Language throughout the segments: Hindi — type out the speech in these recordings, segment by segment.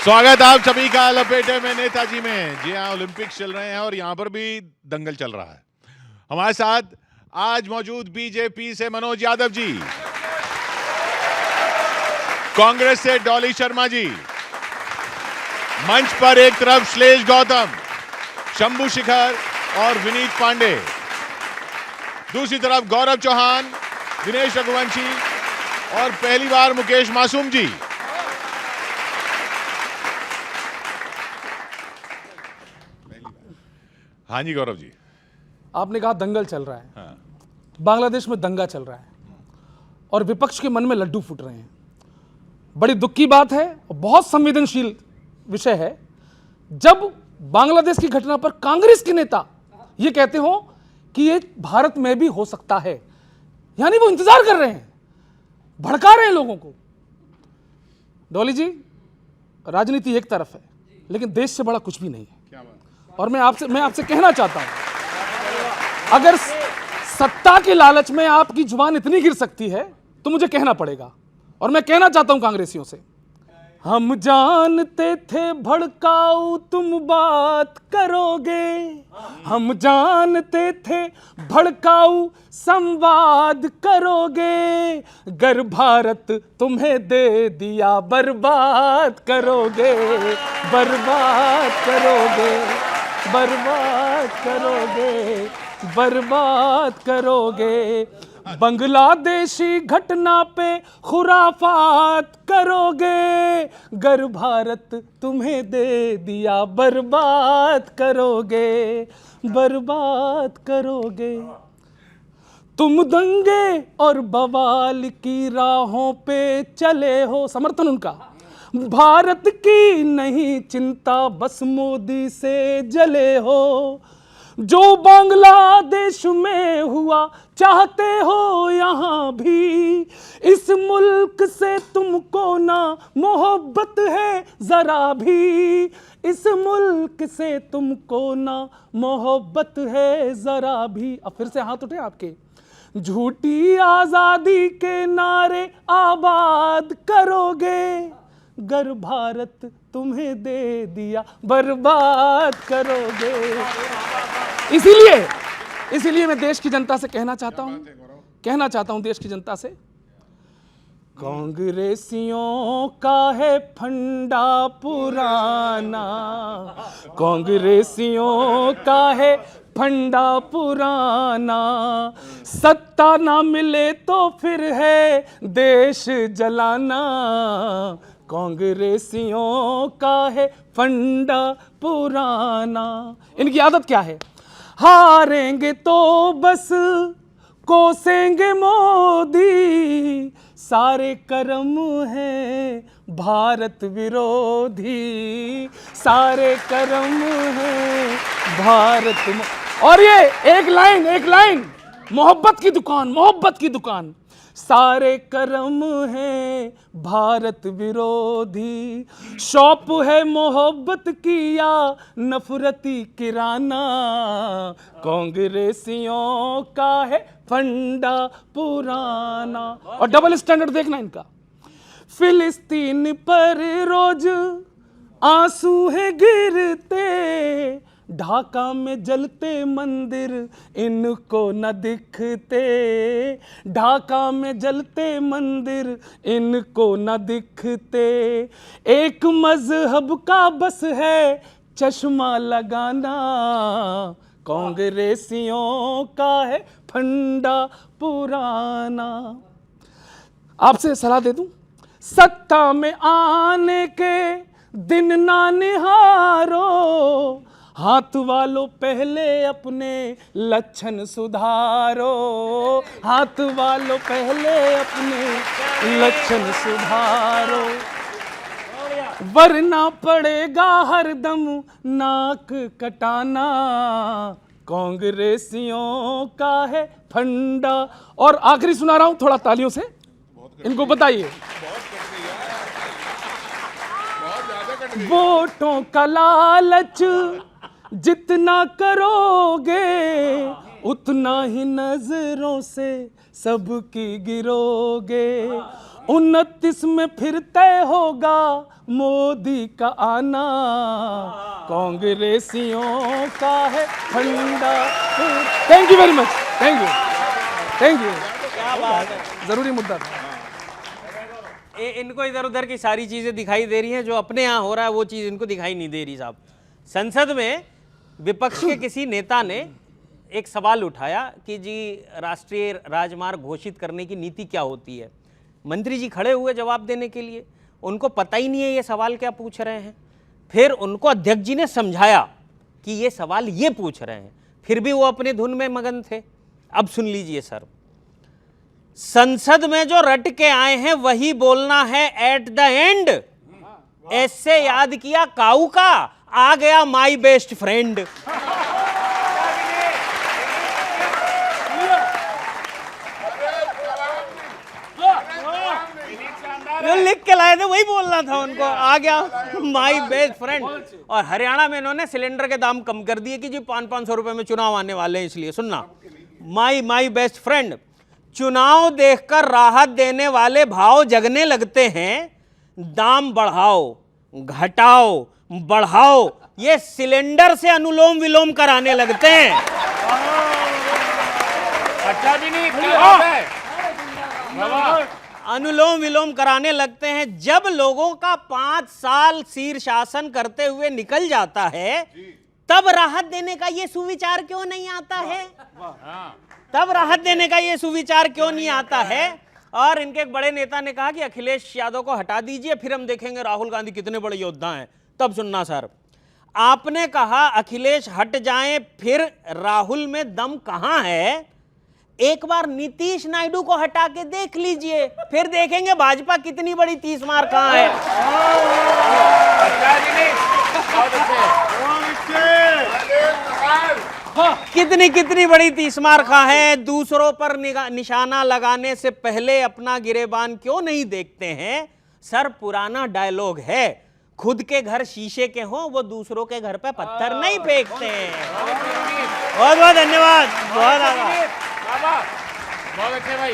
स्वागत आप सभी का लपेटे में नेताजी में। जी हाँ, ओलंपिक्स चल रहे हैं और यहाँ पर भी दंगल चल रहा है। हमारे साथ आज मौजूद बीजेपी से मनोज यादव जी, कांग्रेस से डॉली शर्मा जी, मंच पर एक तरफ श्लेष गौतम, शंभू शेखर और विनीत पांडे, दूसरी तरफ गौरव चौहान, दिनेश रघुवंशी और पहली बार मुकेश मासूम जी। हाँ जी गौरव जी, आपने कहा दंगल चल रहा है। हाँ। बांग्लादेश में दंगा चल रहा है और विपक्ष के मन में लड्डू फूट रहे हैं। बड़ी दुख की बात है और बहुत संवेदनशील विषय है जब बांग्लादेश की घटना पर कांग्रेस के नेता ये कहते हो कि ये भारत में भी हो सकता है, यानी वो इंतजार कर रहे हैं, भड़का रहे हैं लोगों को। डॉली जी, राजनीति एक तरफ है लेकिन देश से बड़ा कुछ भी नहीं है। और मैं आपसे कहना चाहता हूं, अगर सत्ता के लालच में आपकी जुबान इतनी गिर सकती है तो मुझे कहना पड़ेगा। और मैं कहना चाहता हूं कांग्रेसियों से, हम जानते थे भड़काऊ तुम बात करोगे, हम जानते थे भड़काऊ संवाद करोगे, गर भारत तुम्हें दे दिया बर्बाद करोगे, बर्बाद करोगे, बर्बाद करोगे, बर्बाद करोगे, बांग्लादेशी घटना पे खुराफात करोगे, गर भारत तुम्हें दे दिया बर्बाद करोगे, बर्बाद करोगे। तुम दंगे और बवाल की राहों पे चले हो, समर्थन उनका, भारत की नहीं चिंता बस मोदी से जले हो, जो बांग्लादेश में हुआ चाहते हो यहां भी, इस मुल्क से तुमको ना मोहब्बत है जरा भी, इस मुल्क से तुमको ना मोहब्बत है जरा भी। अब फिर से हाथ उठे आपके, झूठी आजादी के नारे आबाद करोगे, गर भारत तुम्हें दे दिया बर्बाद करोगे। इसीलिए मैं देश की जनता से कहना चाहता हूं देश की जनता से, कांग्रेसियों का है फंडा पुराना, कांग्रेसियों का है फंडा पुराना, सत्ता ना मिले तो फिर है देश जलाना, कांग्रेसियों का है फंडा पुराना। इनकी आदत क्या है, हारेंगे तो बस कोसेंगे मोदी, सारे कर्म हैं भारत विरोधी, सारे कर्म हैं भारत। और ये एक लाइन मोहब्बत की दुकान, सारे कर्म हैं भारत विरोधी, शॉप है मोहब्बत की या नफरती किराना, कांग्रेसियों का है फंडा पुराना। और डबल स्टैंडर्ड देखना इनका, फिलिस्तीन पर रोज आंसू है गिरते, ढाका में जलते मंदिर इनको न दिखते, ढाका में जलते मंदिर इनको न दिखते, एक मजहब का बस है चश्मा लगाना, कांग्रेसियों का है फंडा पुराना। आपसे सलाह दे दूं, सत्ता में आने के दिन ना निहारो, हाथ वालों पहले अपने लक्षण सुधारो, हाथ वालों पहले अपने लक्षण सुधारो, वरना पड़ेगा हरदम नाक कटाना, कांग्रेसियों का है फंडा। और आखिरी सुना रहा हूं, थोड़ा तालियों से इनको बताइए, वोटों का लालच जितना करोगे उतना ही नजरों से सबकी गिरोगे, 29 में फिर तय होगा मोदी का आना, कांग्रेसियों का है ठंडा। Thank you very much, thank you, thank you. क्या बात है, जरूरी मुद्दा था। इनको इधर उधर की सारी चीजें दिखाई दे रही हैं, जो अपने यहाँ हो रहा है वो चीज इनको दिखाई नहीं दे रही। साहब, संसद में विपक्ष के किसी नेता ने एक सवाल उठाया कि जी राष्ट्रीय राजमार्ग घोषित करने की नीति क्या होती है। मंत्री जी खड़े हुए जवाब देने के लिए, उनको पता ही नहीं है ये सवाल क्या पूछ रहे हैं। फिर उनको अध्यक्ष जी ने समझाया कि ये सवाल ये पूछ रहे हैं, फिर भी वो अपने धुन में मगन थे। अब सुन लीजिए सर, संसद में जो रट के आए हैं वही बोलना है एट द एंड। ऐसे याद किया काऊ का, आ गया माई बेस्ट फ्रेंड। जो लिख के लाए थे वही बोलना था उनको, आ गया माई बेस्ट फ्रेंड। और हरियाणा में इन्होंने सिलेंडर के दाम कम कर दिए कि जी 500-500 रुपए में चुनाव आने वाले हैं, इसलिए सुनना, माई बेस्ट फ्रेंड। चुनाव देखकर राहत देने वाले भाव जगने लगते हैं, दाम बढ़ाओ घटाओ बढ़ाओ ये सिलेंडर से अनुलोम विलोम कराने लगते हैं। अच्छा भी नहीं, क्या बात है? अनुलोम विलोम कराने लगते हैं। जब लोगों का 5 साल शीर्षासन करते हुए निकल जाता है, तब राहत देने का ये सुविचार क्यों नहीं आता है? तब राहत देने का ये सुविचार क्यों नहीं आता है? और इनके एक बड़े नेता ने कहा कि अखिलेश यादव को हटा दीजिए, फिर हम देखेंगे राहुल गांधी कितने बड़े योद्धा हैं। तब सुनना सर, आपने कहा अखिलेश हट जाएं, फिर राहुल में दम कहां है? एक बार नीतीश नायडू को हटा के देख लीजिए, फिर देखेंगे भाजपा कितनी बड़ी 30 मार कहां है। कितनी बड़ी 30 मार कहां है। दूसरों पर निशाना लगाने से पहले अपना गिरेबान क्यों नहीं देखते हैं? सर, पुराना डायलॉग है, खुद के घर शीशे के हों वो दूसरों के घर पे पत्थर नहीं फेंकते हैं। बहुत बहुत धन्यवाद, बहुत आभार। बहुत अच्छे भाई,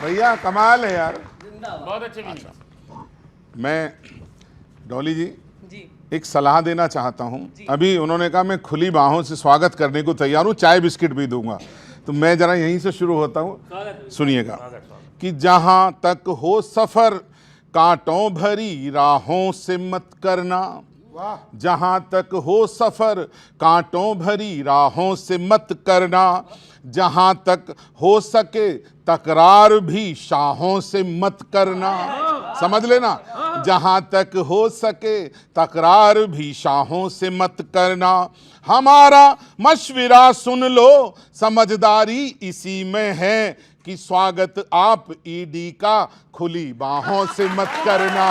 भैया कमाल है यार। बहुत अच्छे भी। मैं डॉली जी एक सलाह देना चाहता हूं। अभी उन्होंने कहा मैं खुली बाहों से स्वागत करने को तैयार हूं, चाय बिस्किट भी दूंगा। तो मैं जरा यहीं से शुरू होता हूं, सुनिएगा कि जहां तक हो सफर कांटों भरी राहों से मत करना, जहां तक हो सफर कांटों भरी राहों से मत करना, जहां तक हो सके तकरार भी शाहों से मत करना। समझ लेना, जहां तक हो सके तकरार भी शाहों से मत करना। हमारा मशविरा सुन लो, समझदारी इसी में है कि स्वागत आप ईडी का खुली बाहों से मत करना।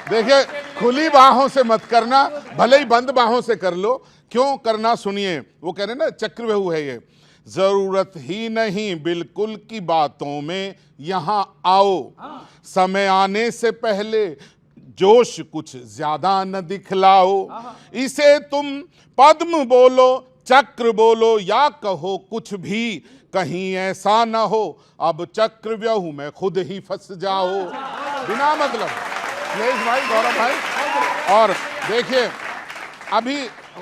देखिए, खुली बाहों से मत करना, भले ही बंद बाहों से कर लो। क्यों करना सुनिए, वो कह रहे ना चक्रव्यूह है ये। जरूरत ही नहीं बिल्कुल की बातों में यहां आओ, समय आने से पहले जोश कुछ ज्यादा न दिखलाओ। इसे तुम पद्म बोलो चक्र बोलो या कहो कुछ भी, कहीं ऐसा ना हो अब चक्रव्यूह में खुद ही फंस जाओ बिना मतलब। सुरेश भाई, गौरव भाई, और देखिए अभी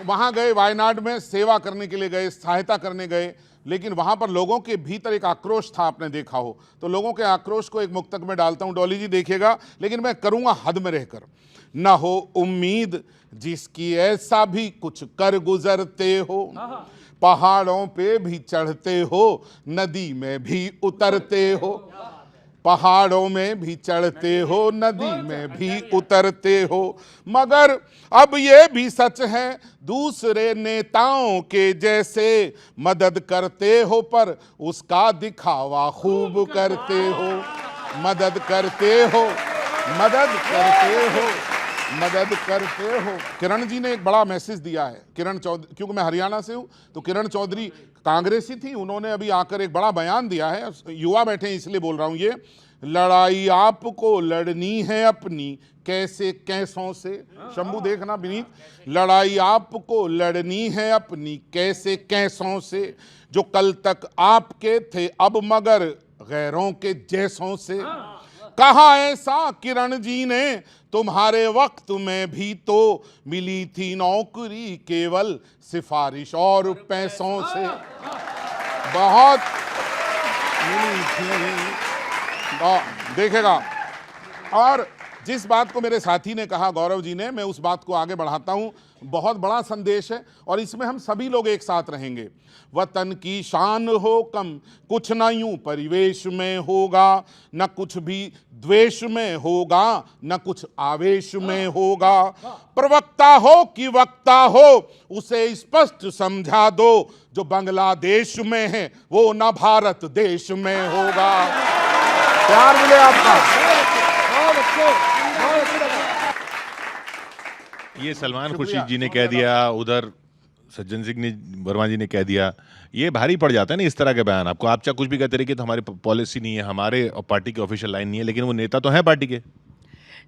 वहां गए वायनाड में, सेवा करने के लिए गए, सहायता करने गए, लेकिन वहां पर लोगों के भीतर एक आक्रोश था, आपने देखा हो। तो लोगों के आक्रोश को एक मुक्तक में डालता हूं, डॉली जी देखिएगा, लेकिन मैं करूंगा हद में रहकर। न हो उम्मीद जिसकी ऐसा भी कुछ कर गुजरते हो, पहाड़ों पे भी चढ़ते हो, नदी में भी उतरते हो, पहाड़ों में भी चढ़ते हो, नदी में भी उतरते हो। मगर अब ये भी सच है दूसरे नेताओं के जैसे मदद करते हो, पर उसका दिखावा खूब करते हो। मदद करते हो, मदद करते हो, मदद करते हो। किरण जी ने एक बड़ा मैसेज दिया है, किरण चौधरी, क्योंकि मैं हरियाणा से हूं तो किरण चौधरी कांग्रेसी थी, उन्होंने अभी आकर एक बड़ा बयान दिया है। युवा बैठे हैं इसलिए बोल रहा हूं ये। लड़ाई आपको लड़नी है अपनी कैसे कैसों से। शंभू देखना विनीत, लड़ाई आपको लड़नी है अपनी कैसे कैसों से, जो कल तक आपके थे अब मगर गैरों के जैसों से। कहा ऐसा किरण जी ने तुम्हारे वक्त में भी तो मिली थी नौकरी केवल सिफारिश और पैसों से। बहुत मिली थी, देखेगा। और जिस बात को मेरे साथी ने कहा गौरव जी ने, मैं उस बात को आगे बढ़ाता हूं। बहुत बड़ा संदेश है और इसमें हम सभी लोग एक साथ रहेंगे। वतन की शान हो कम कुछ ना यूं परिवेश में होगा, न कुछ भी द्वेष में होगा, न कुछ आवेश में होगा। प्रवक्ता हो कि वक्ता हो उसे स्पष्ट समझा दो, जो बांग्लादेश में है वो न भारत देश में होगा। प्यार मिले आपका। ये सलमान खुर्शीद जी ने कह दिया, उधर सज्जन सिंह ने वर्मा जी ने कह दिया। ये भारी पड़ जाता है ना इस तरह के बयान आपको। आप चाहे कुछ भी कहते रहिए कि तो हमारी पॉलिसी नहीं है, हमारे पार्टी की ऑफिशियल लाइन नहीं है, लेकिन वो नेता तो हैं पार्टी के।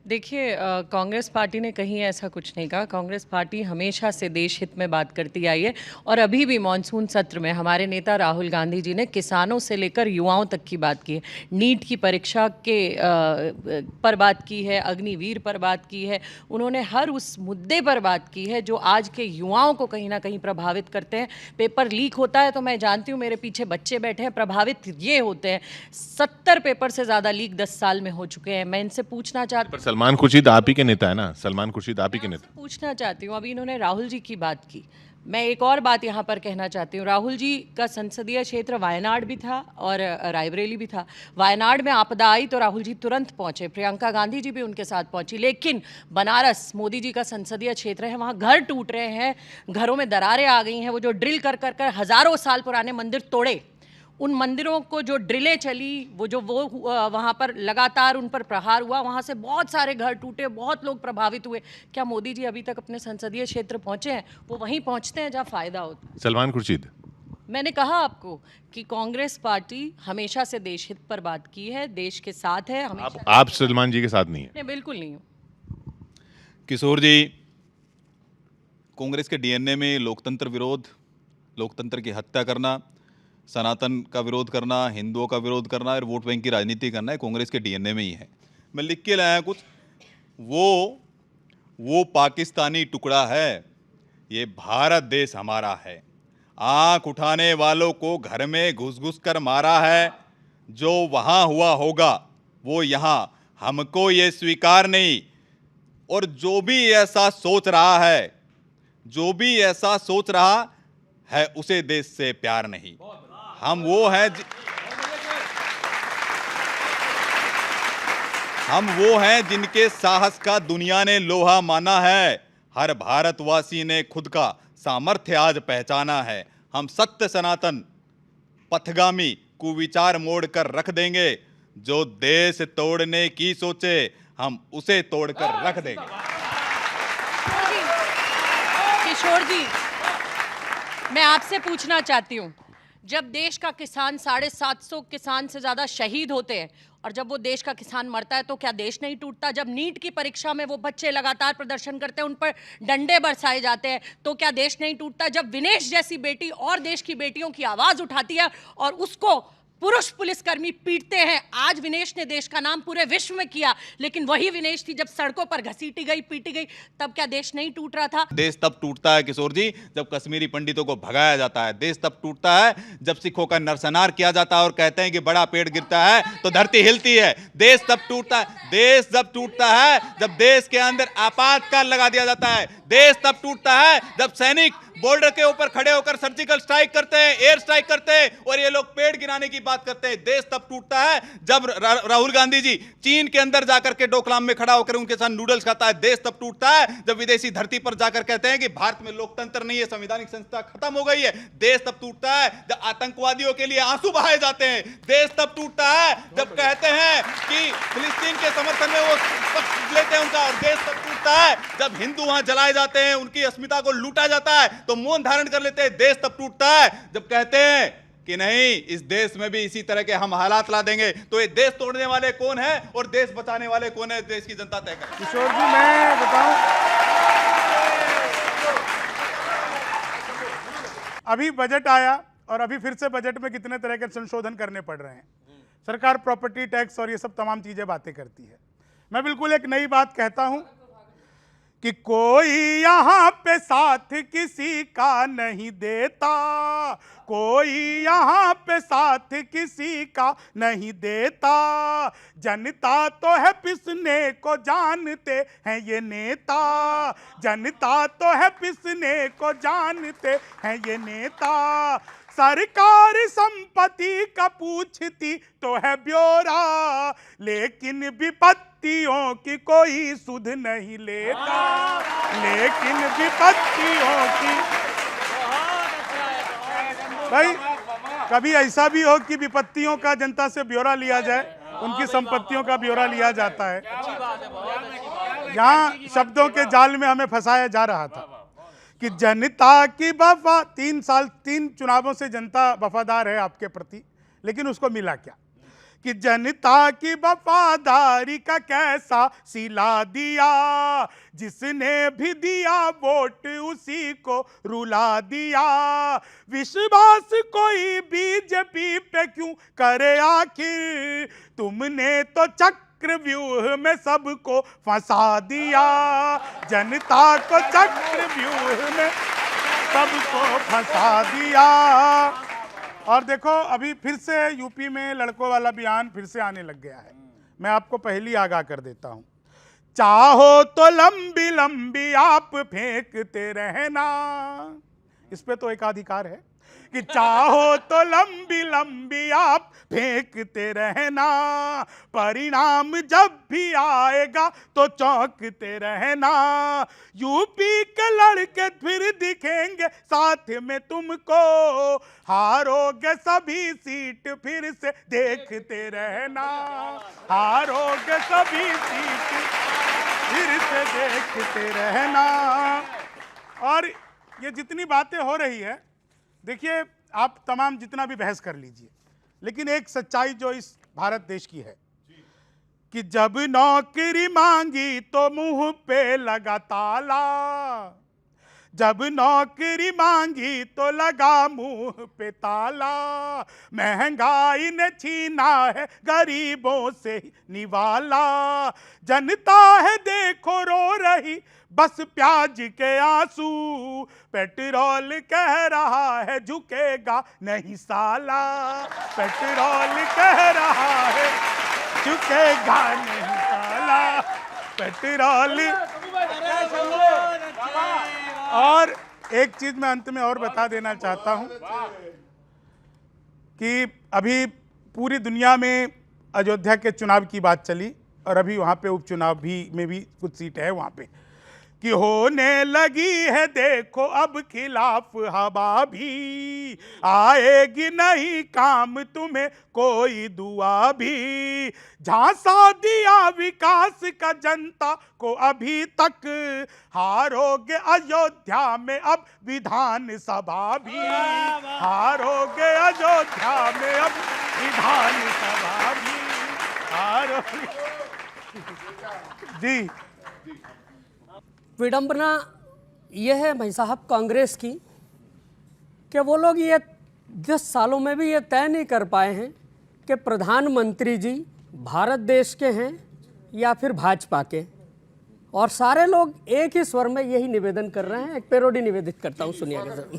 देखिए, कांग्रेस पार्टी ने कहीं ऐसा कुछ नहीं कहा। कांग्रेस पार्टी हमेशा से देश हित में बात करती आई है और अभी भी मॉनसून सत्र में हमारे नेता राहुल गांधी जी ने किसानों से लेकर युवाओं तक की बात की है। नीट की परीक्षा के पर बात की है, अग्निवीर पर बात की है। उन्होंने हर उस मुद्दे पर बात की है जो आज के युवाओं को कहीं ना कहीं प्रभावित करते हैं। पेपर लीक होता है तो मैं जानती हूँ, मेरे पीछे बच्चे बैठे हैं, प्रभावित ये होते हैं। 70 पेपर से ज़्यादा लीक 10 साल में हो चुके हैं। मैं इनसे पूछना चाहती हूँ, सलमान खुर्शीद आप ही के नेता है ना, सलमान खुर्शीद आप ही के नेता। पूछना चाहती हूँ, अभी इन्होंने राहुल जी की बात की, मैं एक और बात यहाँ पर कहना चाहती हूँ। राहुल जी का संसदीय क्षेत्र वायनाड भी था और रायबरेली भी था। वायनाड में आपदा आई तो राहुल जी तुरंत पहुंचे, प्रियंका गांधी जी भी उनके साथ पहुंची। लेकिन बनारस मोदी जी का संसदीय क्षेत्र है, वहाँ घर टूट रहे हैं, घरों में दरारें आ गई हैं। वो जो ड्रिल कर कर कर हज़ारों साल पुराने मंदिर तोड़े, उन मंदिरों को जो ड्रिलें चली, वो वहाँ पर लगातार उन पर प्रहार हुआ, वहाँ से बहुत सारे घर टूटे, बहुत लोग प्रभावित हुए। क्या मोदी जी अभी तक अपने संसदीय क्षेत्र पहुँचे हैं? वो वहीं पहुँचते हैं जहाँ फ़ायदा होता है। सलमान खुर्शीद, मैंने कहा आपको कि कांग्रेस पार्टी हमेशा से देश हित पर बात की है, देश के साथ है हमेशा। आप सलमान जी के साथ नहीं है? नहीं, बिल्कुल नहीं हूँ। किशोर जी, कांग्रेस के डीएनए में लोकतंत्र विरोध, लोकतंत्र की हत्या करना, सनातन का विरोध करना, हिंदुओं का विरोध करना और वोट बैंक की राजनीति करना है कांग्रेस के डीएनए में ही है। मैं लिख के लाया कुछ, वो पाकिस्तानी टुकड़ा है, ये भारत देश हमारा है। आंख उठाने वालों को घर में घुस घुस कर मारा है। जो वहाँ हुआ होगा वो यहाँ, हमको ये स्वीकार नहीं। और जो भी ऐसा सोच रहा है, जो भी ऐसा सोच रहा है, उसे देश से प्यार नहीं। हम वो हैं जिनके साहस का दुनिया ने लोहा माना है। हर भारतवासी ने खुद का सामर्थ्य आज पहचाना है। हम सत्य सनातन पथगामी कुविचार मोड़ कर रख देंगे। जो देश तोड़ने की सोचे, हम उसे तोड़कर रख देंगे। किशोर जी, मैं आपसे पूछना चाहती हूँ, जब देश का किसान 750 किसान से ज़्यादा शहीद होते हैं और जब वो देश का किसान मरता है तो क्या देश नहीं टूटता? जब नीट की परीक्षा में वो बच्चे लगातार प्रदर्शन करते हैं, उन पर डंडे बरसाए जाते हैं, तो क्या देश नहीं टूटता? जब विनेश जैसी बेटी और देश की बेटियों की आवाज़ उठाती है और उसको पुरुष पुलिसकर्मी पीटते हैं, आज विनेश ने देश का नाम पूरे विश्व में किया, लेकिन वही विनेश थी जब सड़कों पर घसीटी गई, पीटी गई, तब क्या देश नहीं टूट रहा था? देश तब टूटता है किशोर जी जब कश्मीरी पंडितों को भगाया जाता है। देश तब टूटता है जब सिखों का नरसंहार किया जाता है और कहते हैं कि बड़ा पेड़ गिरता है तो धरती हिलती है। देश तब टूटता है, देश जब टूटता है जब देश के अंदर आपातकाल लगा दिया जाता है। देश तब टूटता है जब सैनिक बॉर्डर के ऊपर खड़े होकर सर्जिकल स्ट्राइक करते हैं, एयर स्ट्राइक करते हैं और ये लोग पेड़ गिराने की बात करते हैं। देश तब टूटता है जब राहुल गांधी जी चीन के अंदर जाकर के डोकलाम में खड़ा होकर उनके साथ नूडल्स खाता है। देश तब टूटता है जब विदेशी धरती पर जाकर कहते हैं कि भारत में लोकतंत्र नहीं है, संवैधानिक संस्था खत्म हो गई है। देश तब टूटता है जब आतंकवादियों के लिए आंसू बहाए जाते हैं। देश तब टूटता है जब कहते हैं कि फिलिस्तीन के समर्थन में वो पक्ष लेते हैं उनका। और देश तब टूटता है जब हिंदू वहां जलाए जाते हैं, उनकी अस्मिता को लूटा जाता है तो मौन धारण कर लेते हैं। देश तब टूटता है जब कहते हैं कि नहीं, इस देश में भी इसी तरह के हम हालात ला देंगे। तो ये देश तोड़ने वाले कौन है और देश बचाने वाले कौन है, देश की जनता तय करे। किशोर जी, मैं बताऊं, अभी बजट आया और अभी फिर से बजट में कितने तरह के संशोधन करने पड़ रहे हैं। सरकार प्रॉपर्टी टैक्स और ये सब तमाम चीजें बातें करती है। मैं बिल्कुल एक नई बात कहता हूं कि कोई यहाँ पे साथ किसी का नहीं देता, कोई यहाँ पे साथ किसी का नहीं देता, जनता तो है पिसने को जानते हैं ये नेता, जनता तो है पिसने को जानते हैं ये नेता, सरकार संपत्ति का पूछती तो है ब्यौरा, लेकिन विपत्तियों की कोई सुध नहीं लेता, लेकिन विपत्तियों की। भाई, कभी ऐसा भी हो कि विपत्तियों का जनता से ब्यौरा लिया जाए, उनकी संपत्तियों का ब्यौरा लिया जाता है। यहाँ शब्दों के जाल में हमें फंसाया जा रहा था कि जनता की वफा, 3 चुनावों से जनता वफादार है आपके प्रति, लेकिन उसको मिला क्या? कि जनता की वफादारी का कैसा सिला दिया, जिसने भी दिया वोट उसी को रुला दिया, विश्वास कोई बीजेपी पे क्यों करे आखिर, तुमने तो चक्रव्यूह में सबको फंसा दिया, जनता को चक्रव्यूह में सबको फंसा दिया। और देखो, अभी फिर से यूपी में लड़कों वाला बयान फिर से आने लग गया है। मैं आपको पहली आगाह कर देता हूं, चाहो तो लंबी लंबी आप फेंकते रहना, इस पे तो एकाधिकार है कि चाहो तो लंबी लंबी आप फेंकते रहना, परिणाम जब भी आएगा तो चौंकते रहना, यूपी के लड़के फिर दिखेंगे साथ में तुमको, हारोगे सभी सीट फिर से देखते रहना, हारोगे सभी सीट फिर से देखते रहना। और ये जितनी बातें हो रही है, देखिए, आप तमाम जितना भी बहस कर लीजिए, लेकिन एक सच्चाई जो इस भारत देश की है कि जब नौकरी मांगी तो मुंह पे लगा ताला, जब नौकरी मांगी तो लगा मुंह पे ताला, महंगाई ने छीना है गरीबों से निवाला, जनता है देखो रो रही बस प्याज के आंसू, पेट्रोल कह रहा है झुकेगा नहीं साला, पेट्रोल कह रहा है झुकेगा नहीं साला, पेट्रोल। और एक चीज मैं अंत में और बता देना चाहता हूं कि अभी पूरी दुनिया में अयोध्या के चुनाव की बात चली और अभी वहां पे उपचुनाव में भी कुछ सीट है वहां पे, कि होने लगी है देखो अब खिलाफ हवा भी, आएगी नहीं काम तुम्हें कोई दुआ भी, झांसा दिया विकास का जनता को अभी तक, हारोगे अयोध्या में अब विधानसभा भी, हारोगे अयोध्या में अब विधानसभा भी, हारोगे। जी, विडंबना यह है भाई साहब कांग्रेस की कि वो लोग ये 10 सालों में भी ये तय नहीं कर पाए हैं कि प्रधानमंत्री जी भारत देश के हैं या फिर भाजपा के, और सारे लोग एक ही स्वर में यही निवेदन कर रहे हैं। एक पैरोडी निवेदित करता हूँ, सुनिएगा सर।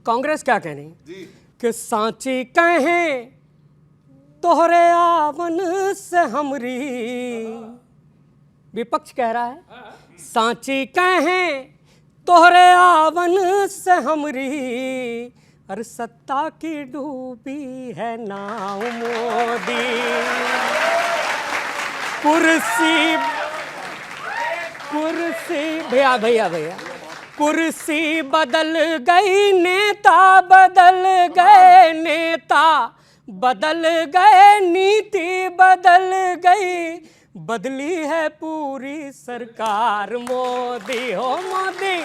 कांग्रेस क्या कह रही है कि सांची कहें तोहरे आवन से हमरी, विपक्ष कह रहा है सांची कहें तोहरे आवन से हमरी, अरे सत्ता की डूबी है नाव मोदी, कुर्सी भैया भैया भैया कुर्सी बदल गई, नेता बदल गए, नेता बदल गए, नीति बदल गई, बदली है पूरी सरकार मोदी हो मोदी,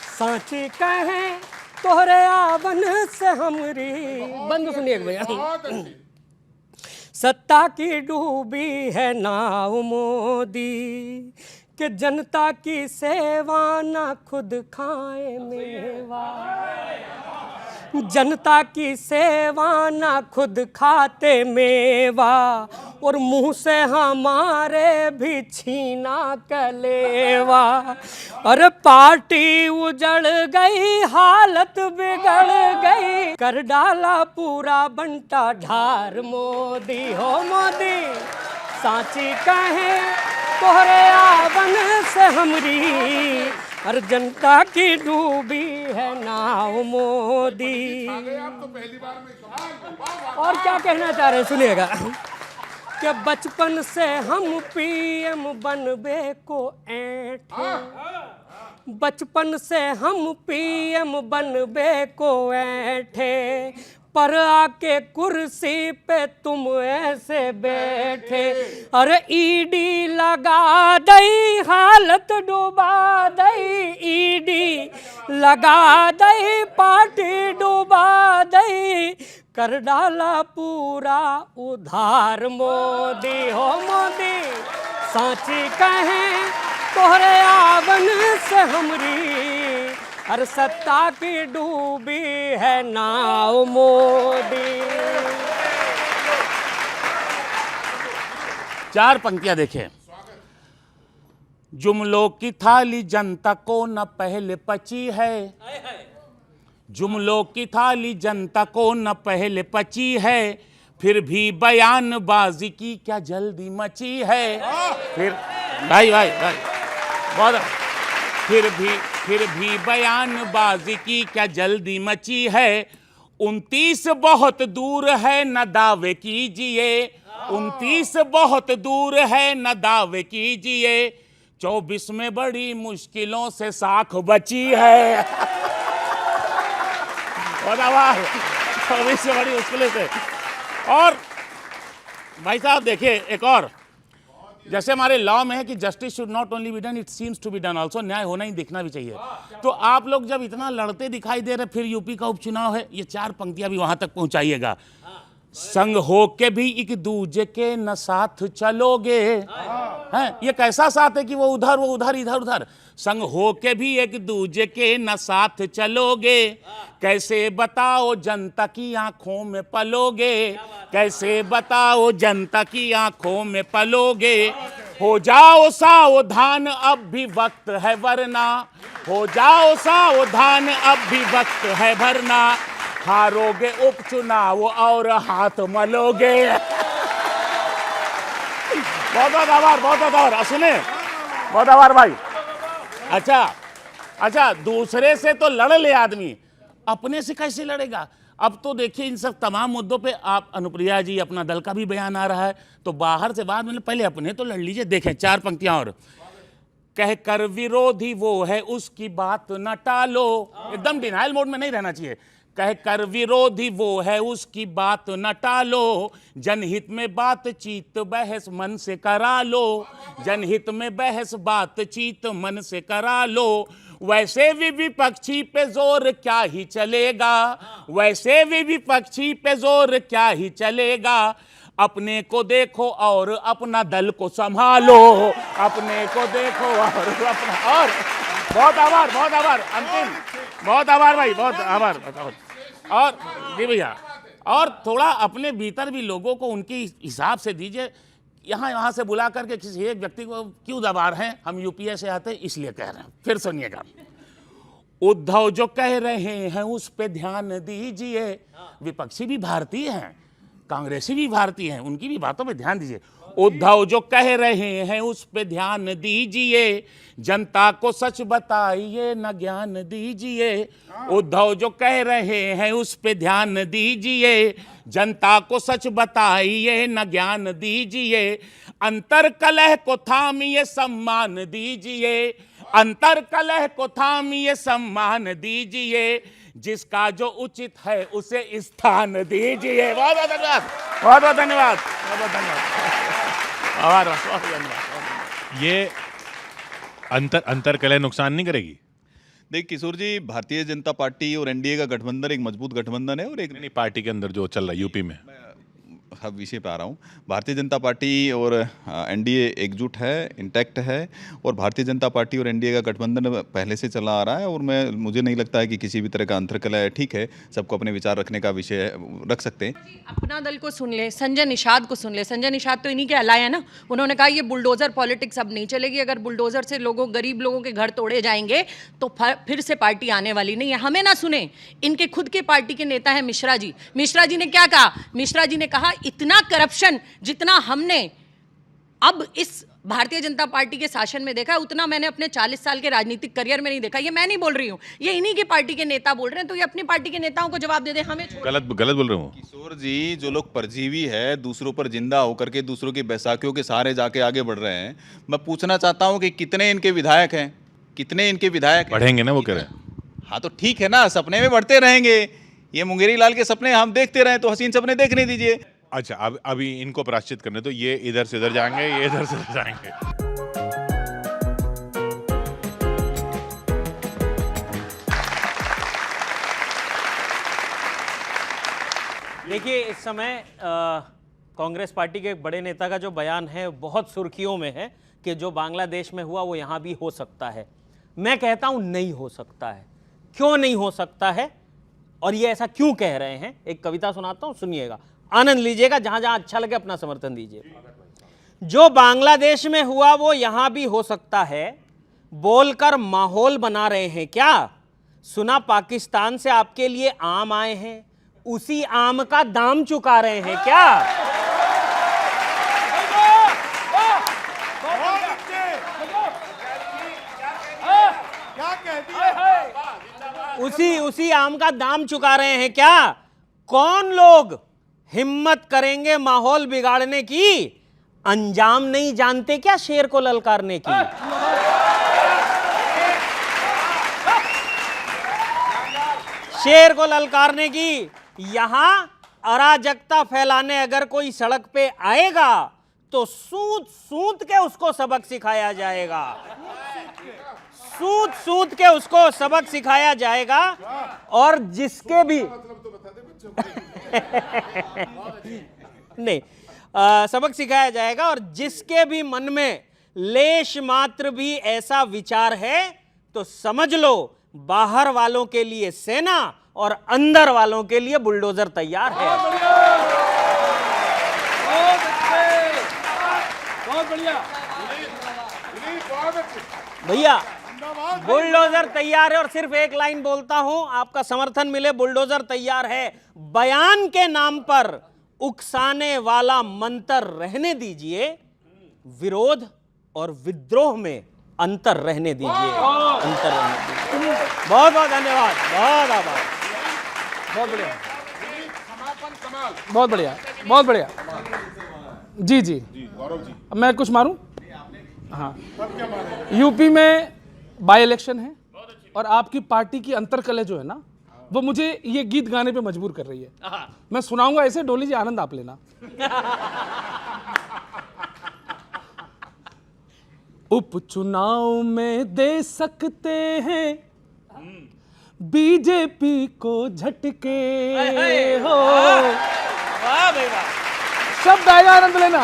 सांची कहें तोहरे आवन से हमरी बंद सुनिए भैया। सत्ता की डूबी है नाव मोदी कि जनता की सेवा ना खुद खाए मेवा, जनता की सेवा ना खुद खाते मेवा, और मुंह से हमारे भी छीना कलेवा। अरे पार्टी उजड़ गई, हालत बिगड़ गई, कर डाला पूरा बंटा ढार मोदी हो मोदी। सांची कहे तोहरे आवन से हमरी, हर जनता की डूबी है नाव मोदी। और क्या कहना चाह रहे हैं सुनिएगा कि बचपन से हम पीएम बनबे को ऐंठे, बचपन से हम पीएम बनबे को ऐंठे, पर आके कुर्सी पे तुम ऐसे बैठे। अरे ईडी लगा दई, हालत डुबा दई, ईडी लगा दई, पार्टी डुबा दई, कर डाला पूरा उधार मोदी हो मोदी। सांची कहें तोहरे आवन से हमरी, हर सत्ता की डूबी है नाव मोदी। 4 पंक्तियां देखें। जुमलों की थाली जनता को न पहले पची है, जुमलों की थाली जनता को न पहले पची है, फिर भी बयानबाजी की क्या जल्दी मची है। फिर भाई भाई भाई बहुत, फिर भी बयानबाजी की क्या जल्दी मची है। 29 बहुत दूर है न दावे कीजिए, 29 बहुत दूर है न दावे कीजिए, 24 में बड़ी मुश्किलों से साख बची है। 24 में बड़ी मुश्किलों से। और भाई साहब देखिए एक और, जैसे हमारे लॉ में है कि justice should not only be done, it seems to be done also, न्याय होना ही दिखना भी चाहिए। तो आप लोग जब इतना लड़ते दिखाई दे रहे, फिर यूपी का उपचुनाव है, ये 4 पंक्तियां भी वहां तक पहुंचाइएगा। संग हो के भी एक दूजे के न साथ चलोगे, हैं ये कैसा साथ है कि वो उधर इधर उधर। संग हो के भी एक दूजे के न साथ चलोगे, कैसे बताओ जनता की आंखों में पलोगे, कैसे बताओ जनता की आंखों में पलोगे। हो जाओ सावधान अब भी वक्त है वरना, हो जाओ सावधान अब भी वक्त है वरना, हारोगे उपचुनाव और हाथ मलोगे। बहुत आभार, बहुत आभार। सुने, बहुत आभार भाई। अच्छा, दूसरे से तो लड़ ले आदमी, अपने से कैसे लड़ेगा। अब तो देखिए इन सब तमाम मुद्दों पे आप, अनुप्रिया जी अपना दल का भी बयान आ रहा है, तो बाहर से बाद में पहले अपने तो लड़ लीजिए। देखें 4 पंक्तियां और। कह कर विरोधी वो है उसकी बात न टालो, एकदम डिनाइल मोड में नहीं रहना चाहिए। कह कर विरोधी वो है उसकी बात न टालो, जनहित में बातचीत बहस मन से करा लो, जनहित में बहस बातचीत मन से करा लो। वैसे भी विपक्षी पे जोर क्या ही चलेगा, वैसे भी विपक्षी पे जोर क्या ही चलेगा, अपने को देखो और अपना दल को संभालो, अपने को देखो और अपना। और बहुत आभार, बहुत आभार। अंतिम, बहुत आभार भाई, बहुत आभार, बहुत आभार। और जी भैया, और थोड़ा अपने भीतर भी लोगों को उनके हिसाब से दीजिए। यहाँ से बुला करके किसी एक व्यक्ति को क्यों दबा रहे हैं, हम यूपीए से आते इसलिए कह रहे हैं। फिर सुनिएगा, उद्धव जो कह रहे हैं उस पे ध्यान दीजिए। विपक्षी भी भारतीय हैं, कांग्रेसी भी भारतीय हैं, उनकी भी बातों पे ध्यान दीजिए। उद्धव जो कह रहे हैं उस पे ध्यान दीजिए, जनता को सच बताइए न ज्ञान दीजिए। उद्धव जो कह रहे हैं उस पे ध्यान दीजिए, जनता को सच बताइए न ज्ञान दीजिए। अंतर कलह को थामिए सम्मान दीजिए, अंतर कलह को थामिए सम्मान दीजिए, जिसका जो उचित है उसे स्थान दीजिए। बहुत बहुत धन्यवाद, बहुत बहुत धन्यवाद, बहुत बहुत धन्यवाद। ये अंतर कलह नुकसान नहीं करेगी? देख किशोर जी, भारतीय जनता पार्टी और एनडीए का गठबंधन एक मजबूत गठबंधन है और एक नहीं, पार्टी के अंदर जो चल रहा है यूपी में, हर विषय पे आ रहा हूँ। भारतीय जनता पार्टी और एनडीए एकजुट है, इंटैक्ट है और भारतीय जनता पार्टी और एनडीए का गठबंधन पहले से चला आ रहा है और मुझे नहीं लगता है कि किसी भी तरह का अंतर्कलह है। ठीक है, सबको अपने विचार रखने का विषय रख सकते हैं। अपना दल को सुन ले, संजय निषाद को सुन ले। संजय निषाद तो इन्हीं के अलाए हैं ना। उन्होंने कहा ये बुलडोजर पॉलिटिक्स अब नहीं चलेगी। अगर बुलडोजर से गरीब लोगों के घर तोड़े जाएंगे तो फिर से पार्टी आने वाली नहीं है। हमें ना सुने, इनके खुद के पार्टी के नेता है मिश्रा जी। मिश्रा जी ने क्या कहा? मिश्रा जी ने कहा इतना करप्शन जितना हमने अब इस भारतीय जनता पार्टी के शासन में देखा, उतना मैंने अपने 40 साल के राजनीतिक करियर में नहीं देखा। ये मैं नहीं बोल रही हूँ, ये इन्हीं की पार्टी के नेता बोल रहे हैं। तो ये अपनी पार्टी के नेताओं को जवाब दे दे, हमें गलत बोल रहे हूँ। किशोर जी, जो लोग परजीवी है, दूसरों पर जिंदा होकर के दूसरों की बैसाखियों के सहारे जाके आगे बढ़ रहे हैं, मैं पूछना चाहता हूँ कि कितने इनके विधायक हैं? कितने इनके विधायक बढ़ेंगे ना, वो कह रहे हैं। हाँ तो ठीक है ना, सपने में बढ़ते रहेंगे। ये मुंगेरी लाल के सपने हम देखते रहे तो हसीन सपने देखने दीजिए। अच्छा, अब अभी इनको प्रायश्चित करने तो ये इधर से इधर जाएंगे, ये इधर से इधर जाएंगे। देखिए, इस समय कांग्रेस पार्टी के एक बड़े नेता का जो बयान है बहुत सुर्खियों में है कि जो बांग्लादेश में हुआ वो यहाँ भी हो सकता है। मैं कहता हूँ नहीं हो सकता है। क्यों नहीं हो सकता है और ये ऐसा क्यों कह रहे हैं? एक कविता सुनाता हूँ, सुनिएगा, आनंद लीजिएगा, जहां जहां अच्छा लगे अपना समर्थन दीजिए। जो बांग्लादेश में हुआ वो यहां भी हो सकता है, बोलकर माहौल बना रहे हैं क्या? सुना पाकिस्तान से आपके लिए आम आए हैं, उसी आम का दाम चुका रहे हैं क्या? उसी आम का दाम चुका रहे हैं क्या? कौन लोग हिम्मत करेंगे माहौल बिगाड़ने की? अंजाम नहीं जानते क्या शेर को ललकारने की? शेर को ललकारने की। यहां अराजकता फैलाने अगर कोई सड़क पे आएगा तो सूत सूत के उसको सबक सिखाया जाएगा। सूत सूत के उसको सबक सिखाया जाएगा। और जिसके भी नहीं, सबक सिखाया जाएगा। और जिसके भी मन में लेश मात्र भी ऐसा विचार है तो समझ लो बाहर वालों के लिए सेना और अंदर वालों के लिए बुलडोजर तैयार है। बहुत बढ़िया भैया, बुलडोजर तैयार है। और सिर्फ एक लाइन बोलता हूं, आपका समर्थन मिले, बुलडोजर तैयार है। बयान के नाम पर उकसाने वाला मंत्र रहने दीजिए, विरोध और विद्रोह में अंतर रहने दीजिए। अंतर रहने दीजिए। बहुत बहुत धन्यवाद। बहुत आभार। बहुत बढ़िया, बहुत बढ़िया, बहुत बढ़िया। जी जी, मैं कुछ मारूं? हाँ, यूपी में बाई इलेक्शन है और आपकी पार्टी की अंतरकलह जो है ना, वो मुझे ये गीत गाने पे मजबूर कर रही है। मैं सुनाऊंगा ऐसे, डोली जी आनंद आप लेना। उपचुनाव में दे सकते हैं बीजेपी को झटके हो। शब्द आएगा, आनंद लेना।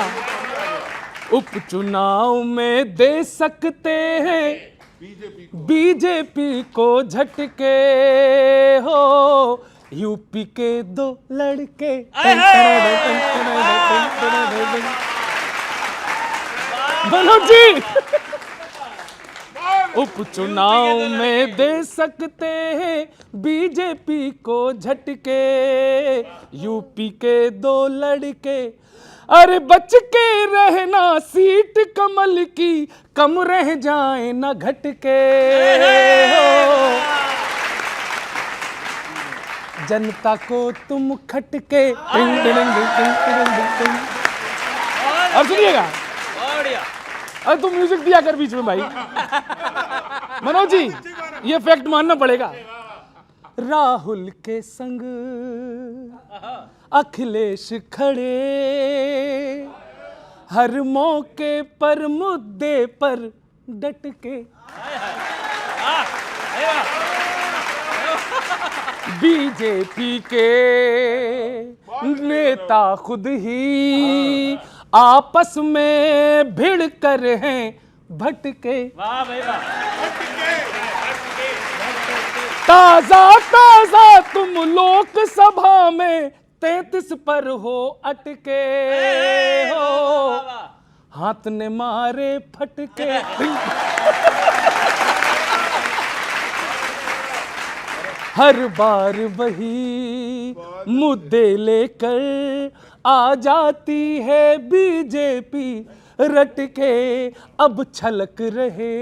उपचुनाव में दे सकते हैं बीजेपी को झटके हो। यूपी के दो लड़के मनोज जी, उपचुनाव में दे सकते हैं बीजेपी को झटके। यूपी के दो लड़के, अरे बच के रहना सीट कमल की, कम रह जाए ना घटके हो। जनता को तुम खटके। और सुनिएगा, अरे तुम म्यूजिक दिया कर बीच में भाई। मनोज जी, ये फैक्ट मानना पड़ेगा। राहुल के संग अखिलेश खड़े, हर मौके पर मुद्दे पर डट के। बीजेपी के नेता खुद ही आपस में भिड़ कर हैं भटके। वाह भाई वाह। ताजा ताजा तुम लोकसभा में 33 पर हो अटके हो, हाथ ने मारे फटके। हर बार वही मुद्दे लेकर आ जाती है बीजेपी रटके। अब छलक रहे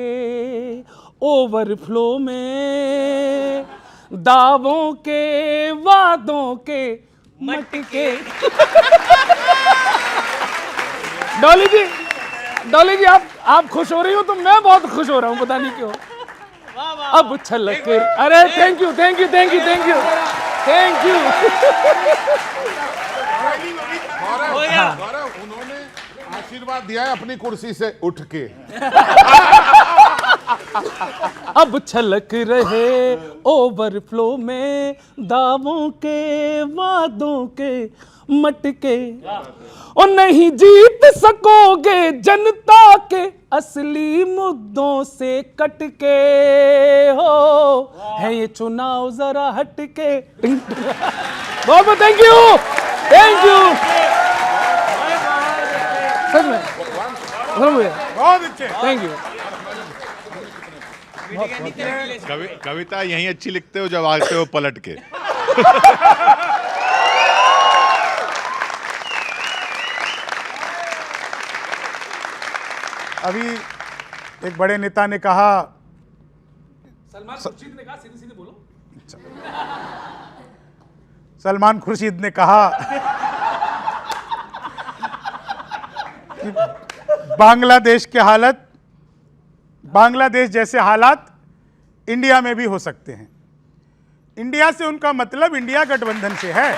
ओवरफ्लो में दावों के वादों के मटके। डॉली जी आप खुश हो रही हो तो मैं बहुत खुश हो रहा हूँ, पता नहीं क्यों। अब छलक, अरे थैंक यू। गौरव, उन्होंने आशीर्वाद दिया है अपनी कुर्सी से उठ के। अब छलक रहे ओवरफ्लो में दावों के वादों के मटके। और नहीं जीत सकोगे जनता के असली मुद्दों से कटके हो, है ये चुनाव जरा हटके। बहुत बहुत थैंक यू। सच में बहुत अच्छे। Thank you. कविता यहीं अच्छी लिखते हो जब आते हो पलट के। अभी एक बड़े नेता ने कहा, सलमान खुर्शीद ने कहा, सीधे बोलो। सलमान खुर्शीद ने कहा कि बांग्लादेश जैसे हालात इंडिया में भी हो सकते हैं। इंडिया से उनका मतलब इंडिया गठबंधन से है।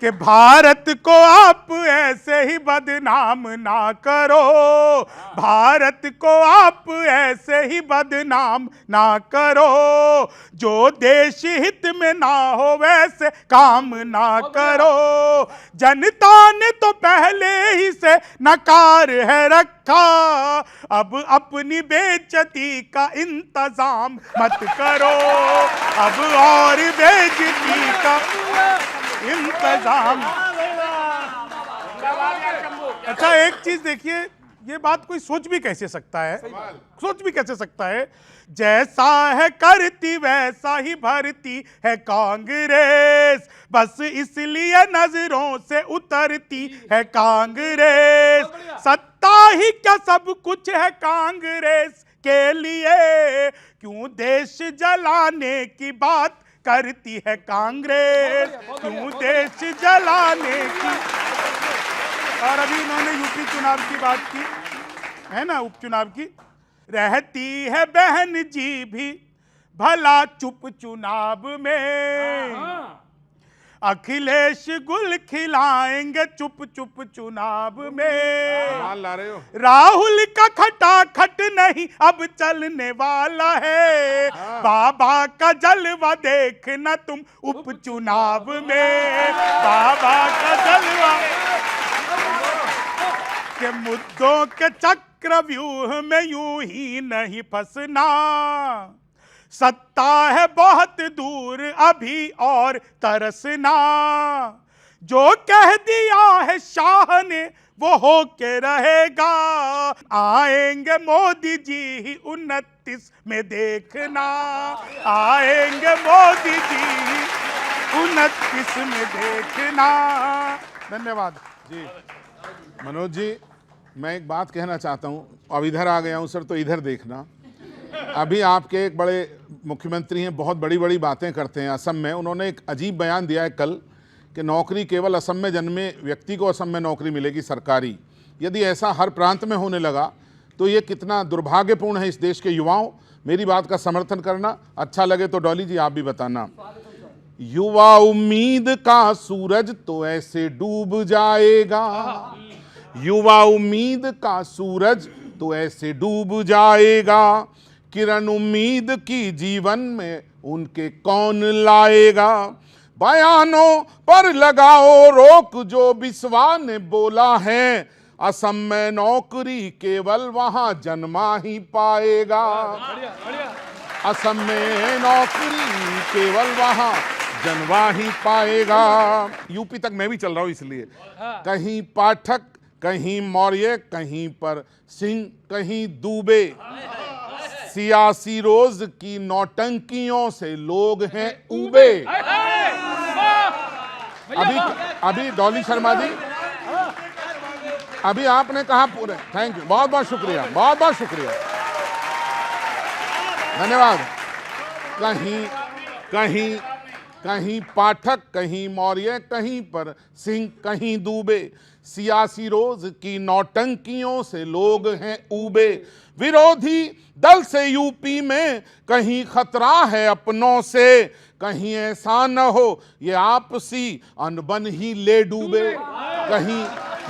कि भारत को आप ऐसे ही बदनाम ना करो, भारत को आप ऐसे ही बदनाम ना करो, जो देश हित में ना हो वैसे काम ना करो। जनता ने तो पहले ही से नकार है रखा, अब अपनी बेइज्जती का इंतजाम मत करो, अब और बेइज्जती का इंतजाम। अच्छा एक चीज देखिए, ये बात कोई सोच भी कैसे सकता है, जैसा है करती वैसा ही भरती है कांग्रेस, बस इसलिए नजरों से उतरती है कांग्रेस। सत्ता ही क्या सब कुछ है कांग्रेस के लिए, क्यों देश जलाने की बात करती है कांग्रेस, क्यों देश जलाने की। और अभी इन्होंने यूपी चुनाव की बात की है ना, उपचुनाव की। रहती है बहन जी भी भला चुप चुनाव में, अखिलेश गुल खिलाएंगे चुप चुप चुनाव में। ला रहे हो राहुल का खटाखट नहीं अब चलने वाला है, बाबा का जलवा देखना तुम उपचुनाव में, बाबा का जलवा के मुद्दों के चक्रव्यूह में यूं ही नहीं फंसना, सत्ता है बहुत दूर अभी और तरसना, जो कह दिया है शाह ने वो हो के रहेगा, आएंगे मोदी जी ही 29 में देखना, आएंगे मोदी जी ही 29 में देखना। धन्यवाद जी। मनोज जी, मैं एक बात कहना चाहता हूं, अब इधर आ गया हूं सर, तो इधर देखना। अभी आपके एक बड़े मुख्यमंत्री हैं, बहुत बड़ी बड़ी बातें करते हैं। असम में उन्होंने एक अजीब बयान दिया है कल कि नौकरी केवल असम में जन्मे व्यक्ति को असम में नौकरी मिलेगी सरकारी। यदि ऐसा हर प्रांत में होने लगा तो ये कितना दुर्भाग्यपूर्ण है इस देश के युवाओं। मेरी बात का समर्थन करना, अच्छा लगे तो डॉली जी आप भी बताना। युवा उम्मीद का सूरज तो ऐसे डूब जाएगा, युवा उम्मीद का सूरज तो ऐसे डूब जाएगा, किरण उम्मीद की जीवन में उनके कौन लाएगा। बयानों पर लगाओ रोक जो बिस्वा ने बोला है, असम में नौकरी केवल वहां जन्मा ही पाएगा। असम में नौकरी केवल वहां जन्मा ही पाएगा। यूपी तक मैं भी चल रहा हूं इसलिए। कहीं पाठक, कहीं मौर्य, कहीं पर सिंह, कहीं दुबे। सियासी रोज की नौटंकियों से लोग हैं उबे। अभी डॉली शर्मा जी, अभी आपने कहा पूरे, थैंक यू, बहुत बहुत शुक्रिया, बहुत बहुत शुक्रिया, धन्यवाद। कहीं पाठक, कहीं मौर्य, कहीं पर सिंह, कहीं दुबे। सियासी रोज की नौटंकियों से लोग हैं उबे। विरोधी दल से यूपी में कहीं खतरा है अपनों से, कहीं ऐसा न हो ये आपसी अनबन ही ले डूबे। कहीं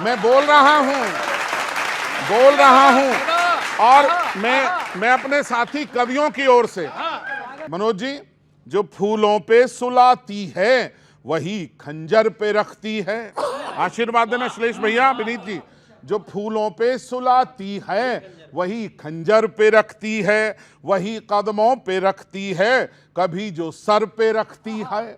मैं बोल रहा हूं और मैं अपने साथी कवियों की ओर से, मनोज जी, जो फूलों पे सुलाती है वही खंजर पे रखती है। आशीर्वाद देना श्लेष भैया, विनीत जी। जो फूलों पे सुलाती है वही खंजर पे रखती है, वही कदमों पे रखती है, कभी जो सर पे रखती है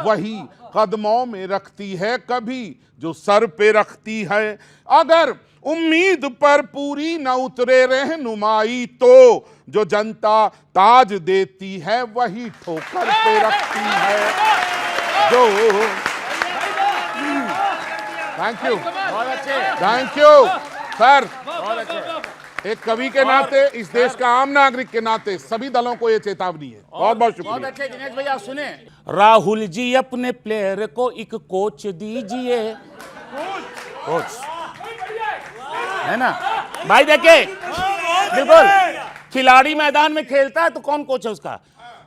वही कदमों में रखती है, कभी जो सर पे रखती है। अगर उम्मीद पर पूरी न उतरे रहनुमाई तो जो जनता ताज देती है वही ठोकर पे रखती है। जो थैंक यू, बहुत अच्छे, थैंक यू सर, बहुत अच्छे। एक कवि के नाते, इस देश का आम नागरिक के नाते सभी दलों को ये चेतावनी है। बहुत बहुत शुक्रिया। बहुत अच्छे दिनेश भैया, सुने, राहुल जी अपने प्लेयर को एक कोच दीजिए। कोच है ना भाई, देखे बिल्कुल, खिलाड़ी मैदान में खेलता है तो कौन कोच है उसका?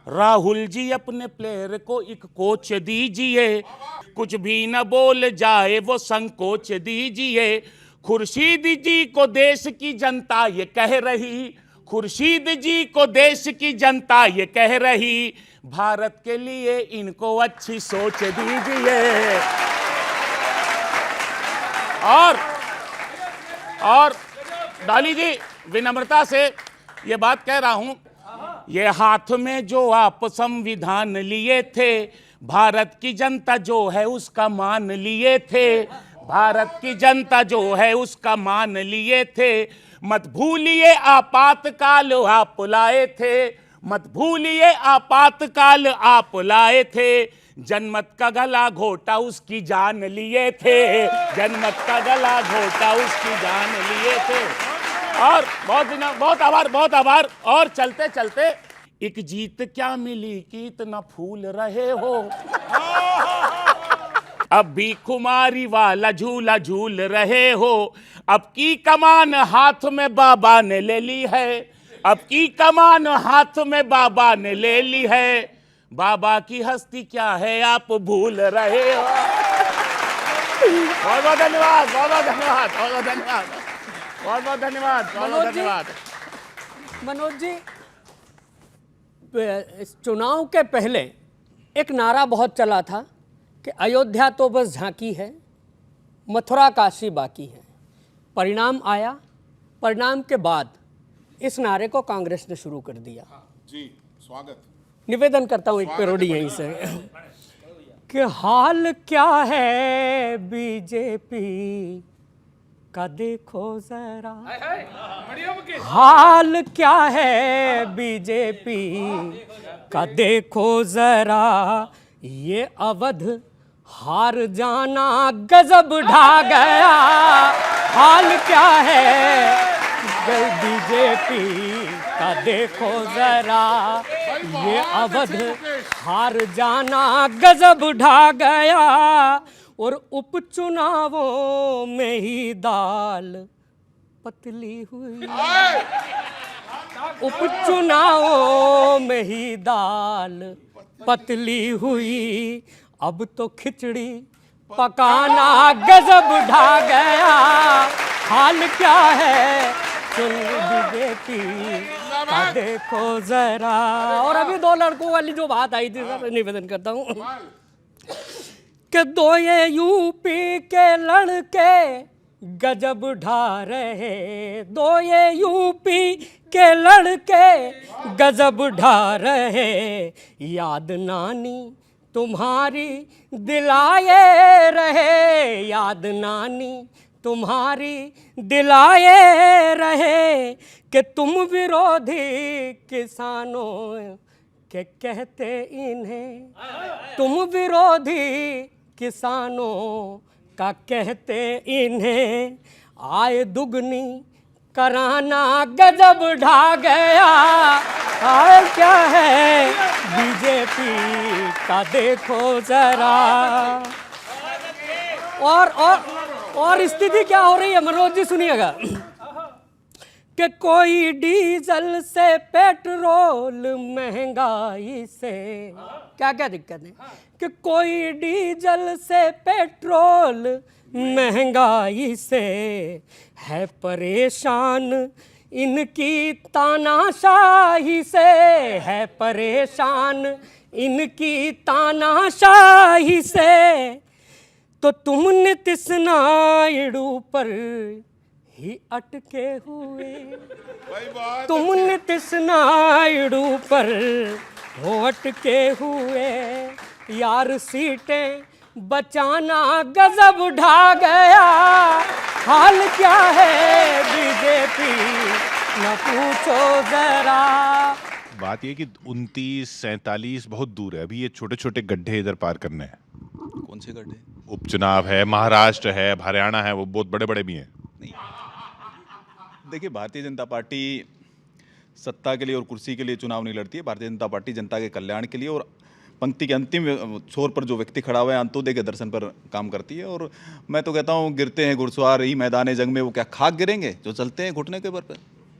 राहुल जी अपने प्लेयर को एक कोच दीजिए, कुछ भी न बोल जाए वो संकोच दीजिए। खुर्शीद जी को देश की जनता ये कह रही, खुर्शीद जी को देश की जनता ये कह रही, भारत के लिए इनको अच्छी सोच दीजिए। और डाली जी, विनम्रता से ये बात कह रहा हूं, ये हाथ में जो आप संविधान लिए थे, भारत की जनता जो है उसका मान लिए थे, भारत की जनता जो है उसका मान लिए थे। मत भूलिए आपातकाल आप लाए थे, मत भूलिए आपातकाल आप लाए थे, जनमत का गला घोटा उसकी जान लिए थे, जनमत का गला घोटा उसकी जान लिए थे। और बहुत आभार। और चलते चलते एक जीत क्या मिली कि इतना फूल रहे हो, अब भी कुमारी वाला झूला झूल रहे हो। अब की कमान हाथ में बाबा ने ले ली है, अब की कमान हाथ में बाबा ने ले ली है, बाबा की हस्ती क्या है आप भूल रहे हो। बहुत बहुत धन्यवाद, बहुत बहुत धन्यवाद, बहुत बहुत धन्यवाद, बहुत बहुत धन्यवाद, बहुत बहुत धन्यवाद। मनोज जी, इस चुनाव के पहले एक नारा बहुत चला था कि अयोध्या तो बस झांकी है, मथुरा काशी बाकी है। परिणाम आया, परिणाम के बाद इस नारे को कांग्रेस ने शुरू कर दिया। जी स्वागत, निवेदन करता हूं एक पेरोडी यहीं से कि हाल क्या है बीजेपी का देखो जरा, हाल क्या है बीजेपी का देखो जरा, ये अवध हार जाना गजब ढा गया, हाल क्या है बीजेपी का देखो जरा, ये अवध हार जाना गजब ढा गया, और उपचुनावों में ही दाल पतली हुई, उपचुनावों में ही दाल पतली हुई, अब तो खिचड़ी पकाना गजब ढा गया, हाल क्या है सुन बीजेपी का देखो जरा। और अभी दो लड़कों वाली जो बात आई थी सर, निवेदन करता हूँ कि दो ये यूपी के लड़के गजब ढा रहे, दो ये यूपी के लड़के गजब ढा रहे, याद नानी तुम्हारी दिलाए रहे, याद नानी तुम्हारी दिलाए रहे, कि तुम विरोधी किसानों के कहते इन्हें, तुम विरोधी किसानों का कहते इन्हें, आय दुगनी कराना गजब ढा गया, आय क्या है बीजेपी का देखो जरा। और स्थिति क्या हो रही है मनोज जी सुनिएगा, कि कोई डीजल से पेट्रोल महंगाई से, क्या क्या दिक्कत है, कि कोई डीजल से पेट्रोल महंगाई से है परेशान, इनकी तानाशाही से है परेशान, इनकी तानाशाही से, तो तुम नीतीश नायडू पर ही अटके हुए, तुम नीतीश नायडू पर हो अटके हुए, यार सीटें बचाना गजब ढा गया, हाल क्या है बीजेपी न पूछो जरा। बात ये कि 29, 47 बहुत दूर है, अभी ये छोटे छोटे गड्ढे इधर पार करने हैं। कौन से गड्ढे? उपचुनाव है, महाराष्ट्र है, हरियाणा है, वो बहुत बड़े बड़े भी हैं। नहीं, देखिए भारतीय जनता पार्टी सत्ता के लिए और कुर्सी के लिए चुनाव नहीं लड़ती है। भारतीय जनता पार्टी जनता के कल्याण के लिए और पंक्ति के अंतिम छोर पर जो व्यक्ति खड़ा हुआ है अंत्योदय के दर्शन पर काम करती है। और मैं तो कहता हूँ गिरते हैं घुड़सवार ही मैदान जंग में, वो क्या खाक गिरेंगे जो चलते हैं घुटने के बल पर।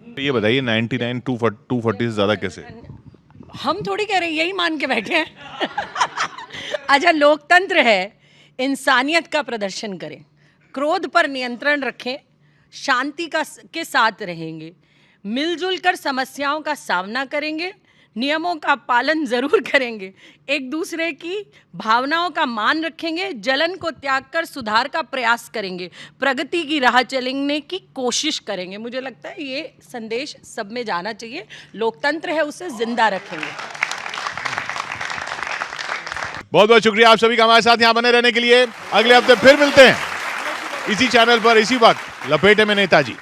तो ये बताइए 99 240 से ज़्यादा कैसे? हम थोड़ी कह रहे हैं, यही मान के बैठे हैं। अच्छा, लोकतंत्र है, इंसानियत का प्रदर्शन करें, क्रोध पर नियंत्रण रखें, शांति के साथ रहेंगे, मिलजुल कर समस्याओं का सामना करेंगे, नियमों का पालन जरूर करेंगे, एक दूसरे की भावनाओं का मान रखेंगे, जलन को त्याग कर सुधार का प्रयास करेंगे, प्रगति की राह चलने की कोशिश करेंगे। मुझे लगता है ये संदेश सब में जाना चाहिए। लोकतंत्र है, उसे जिंदा रखेंगे। बहुत बहुत शुक्रिया आप सभी का हमारे साथ यहाँ बने रहने के लिए। अगले हफ्ते फिर मिलते हैं इसी चैनल पर, इसी वक्त। लपेटे में नेताजी।